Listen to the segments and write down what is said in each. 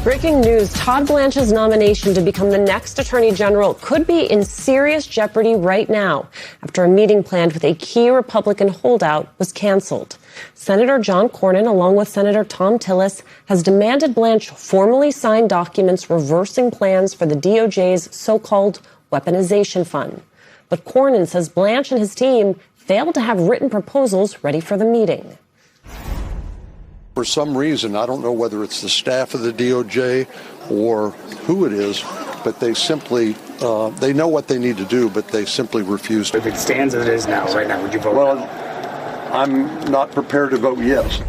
Breaking news, Todd Blanche's nomination to become the next Attorney General could be in serious jeopardy right now after a meeting planned with a key Republican holdout was canceled. Senator John Cornyn, along with Senator Thom Tillis, has demanded Blanche formally sign documents reversing plans for the DOJ's so-called weaponization fund. But Cornyn says Blanche and his team failed to have written proposals ready for the meeting. For some reason, I don't know whether it's the staff of the DOJ or who it is, but they simply, they know what they need to do, but they simply refuse to. If it stands as it is now, right now, would you vote Well, no? I'm not prepared to vote yes.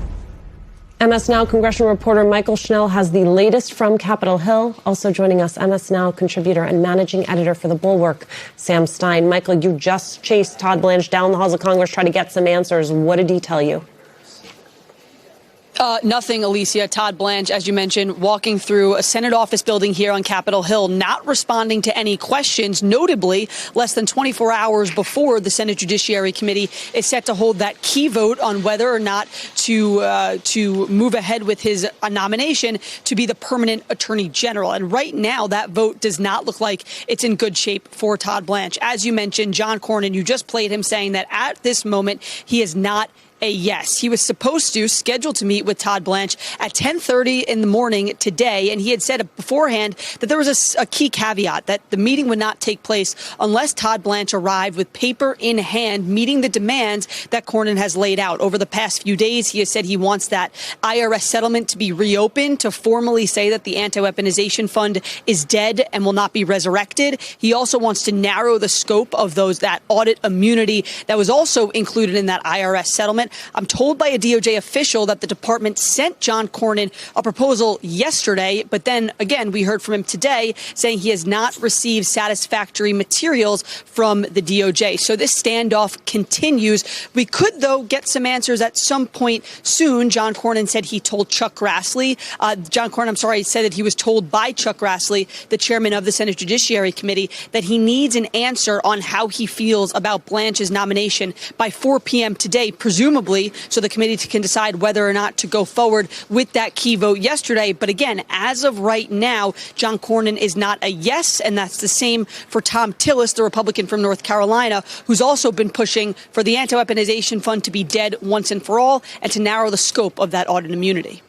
MS Now congressional reporter Michael Schnell has the latest from Capitol Hill. Also joining us, MS Now contributor and managing editor for The Bulwark, Sam Stein. Michael, you just chased Todd Blanche down the halls of Congress, trying to get some answers. What did he tell you? Nothing, Alicia. Todd Blanche, as you mentioned, walking through a Senate office building here on Capitol Hill, not responding to any questions. Notably, less than 24 hours before the Senate Judiciary Committee is set to hold that key vote on whether or not to move ahead with his nomination to be the permanent Attorney General. And right now, that vote does not look like it's in good shape for Todd Blanche. As you mentioned, John Cornyn, you just played him saying that at this moment, he is not a yes. He was scheduled to meet with Todd Blanche at 10:30 in the morning today, and he had said beforehand that there was a key caveat that the meeting would not take place unless Todd Blanche arrived with paper in hand, meeting the demands that Cornyn has laid out. Over the past few days, he has said he wants that IRS settlement to be reopened, to formally say that the anti-weaponization fund is dead and will not be resurrected. He also wants to narrow the scope of that audit immunity that was also included in that IRS settlement. I'm told by a DOJ official that the department sent John Cornyn a proposal yesterday, but then again, we heard from him today saying he has not received satisfactory materials from the DOJ. So this standoff continues. We could, though, get some answers at some point soon. John Cornyn said he told Chuck Grassley, said that he was told by Chuck Grassley, the chairman of the Senate Judiciary Committee, that he needs an answer on how he feels about Blanche's nomination by 4 p.m. today, presumably so the committee can decide whether or not to go forward with that key vote yesterday. But again, as of right now, John Cornyn is not a yes, and that's the same for Thom Tillis, the Republican from North Carolina, who's also been pushing for the anti-weaponization fund to be dead once and for all and to narrow the scope of that audit immunity.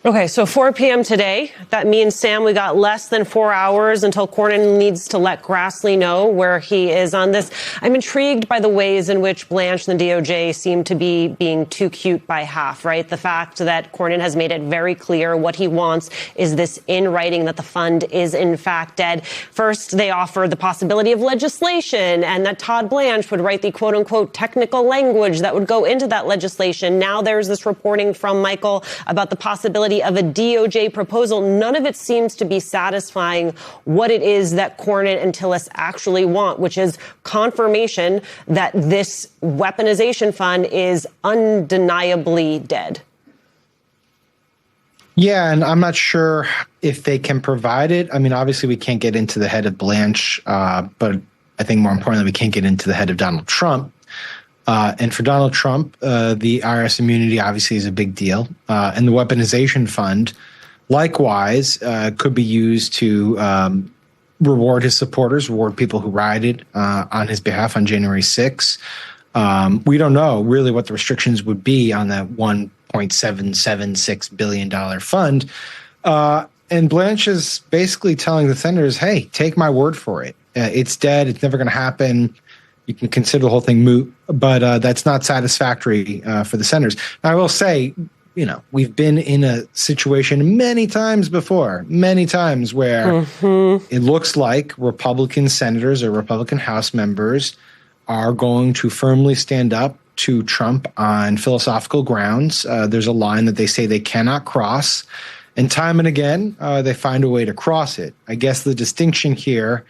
Okay, so 4 p.m. today. That means, Sam, we got less than 4 hours until Cornyn needs to let Grassley know where he is on this. I'm intrigued by the ways in which Blanche and the DOJ seem to be being too cute by half, right? The fact that Cornyn has made it very clear what he wants is this in writing that the fund is in fact dead. First, they offered the possibility of legislation and that Todd Blanche would write the quote unquote technical language that would go into that legislation. Now there's this reporting from Michael about the possibility of a DOJ proposal. None of it seems to be satisfying what it is that Cornyn and Tillis actually want, which is confirmation that this weaponization fund is undeniably dead. Yeah, and I'm not sure if they can provide it. I mean, obviously, we can't get into the head of Blanche, but I think more importantly, we can't get into the head of Donald Trump. And for Donald Trump, the IRS immunity obviously is a big deal. And the weaponization fund, likewise, could be used to reward his supporters, reward people who rioted on his behalf on January 6th. We don't know really what the restrictions would be on that $1.776 billion fund. And Blanche is basically telling the senators, hey, take my word for it. It's dead. It's never going to happen. You can consider the whole thing moot, but that's not satisfactory for the senators. Now, I will say, we've been in a situation many times before, where it looks like Republican senators or Republican House members are going to firmly stand up to Trump on philosophical grounds. There's a line that they say they cannot cross, and time and again, they find a way to cross it. I guess the distinction here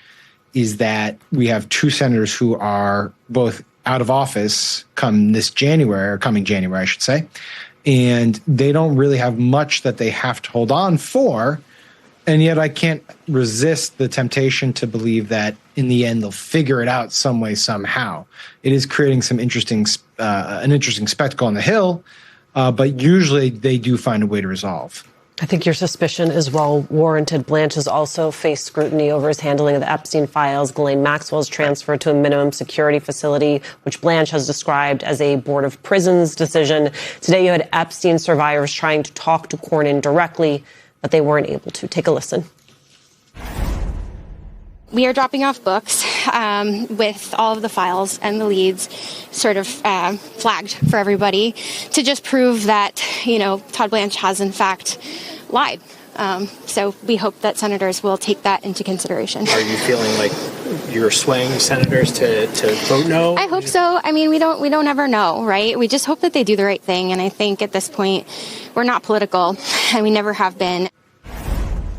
is that we have two senators who are both out of office coming January, I should say, and they don't really have much that they have to hold on for. And yet I can't resist the temptation to believe that in the end they'll figure it out some way, somehow. It is creating some an interesting spectacle on the Hill, but usually they do find a way to resolve. I think your suspicion is well warranted. Blanche has also faced scrutiny over his handling of the Epstein files. Ghislaine Maxwell's transferred to a minimum security facility, which Blanche has described as a Board of Prisons decision. Today, you had Epstein survivors trying to talk to Cornyn directly, but they weren't able to. Take a listen. We are dropping off books with all of the files and the leads sort of flagged for everybody to just prove that, Todd Blanche has in fact lied. So we hope that senators will take that into consideration. Are you feeling like you're swaying senators to vote no? I hope so. I mean, we don't ever know, right? We just hope that they do the right thing. And I think at this point, we're not political, and we never have been.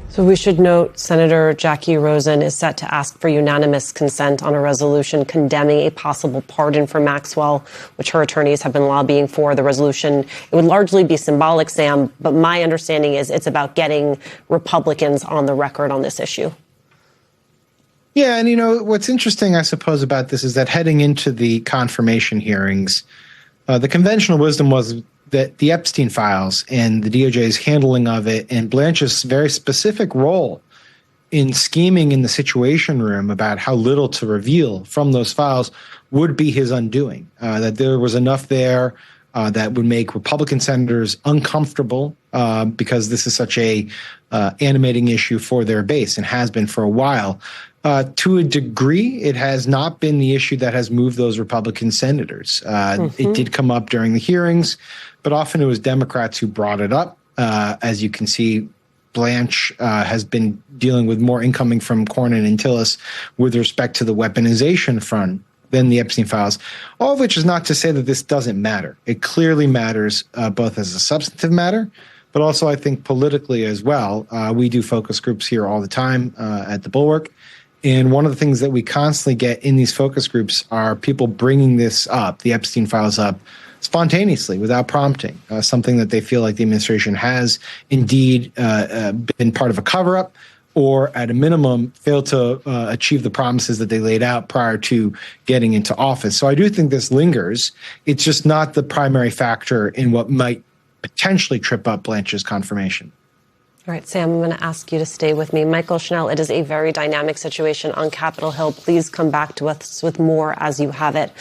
So we should note Senator Jackie Rosen is set to ask for unanimous consent on a resolution condemning a possible pardon for Maxwell, which her attorneys have been lobbying for. The resolution, it would largely be symbolic, Sam, but my understanding is it's about getting Republicans on the record on this issue. Yeah, and what's interesting, I suppose, about this is that heading into the confirmation hearings, the conventional wisdom was that the Epstein files and the DOJ's handling of it and Blanche's very specific role in scheming in the Situation Room about how little to reveal from those files would be his undoing, that there was enough there that would make Republican senators uncomfortable because this is such a animating issue for their base and has been for a while. To a degree, it has not been the issue that has moved those Republican senators. It did come up during the hearings, but often it was Democrats who brought it up. As you can see, Blanche has been dealing with more incoming from Cornyn and Tillis with respect to the weaponization front than the Epstein files, all of which is not to say that this doesn't matter. It clearly matters both as a substantive matter, but also I think politically as well. We do focus groups here all the time at the Bulwark. And one of the things that we constantly get in these focus groups are people bringing this up, the Epstein files up, spontaneously without prompting, something that they feel like the administration has indeed been part of a cover-up or at a minimum failed to achieve the promises that they laid out prior to getting into office. So I do think this lingers. It's just not the primary factor in what might potentially trip up Blanche's confirmation. All right, Sam, I'm going to ask you to stay with me. Michael Schnell, it is a very dynamic situation on Capitol Hill. Please come back to us with more as you have it.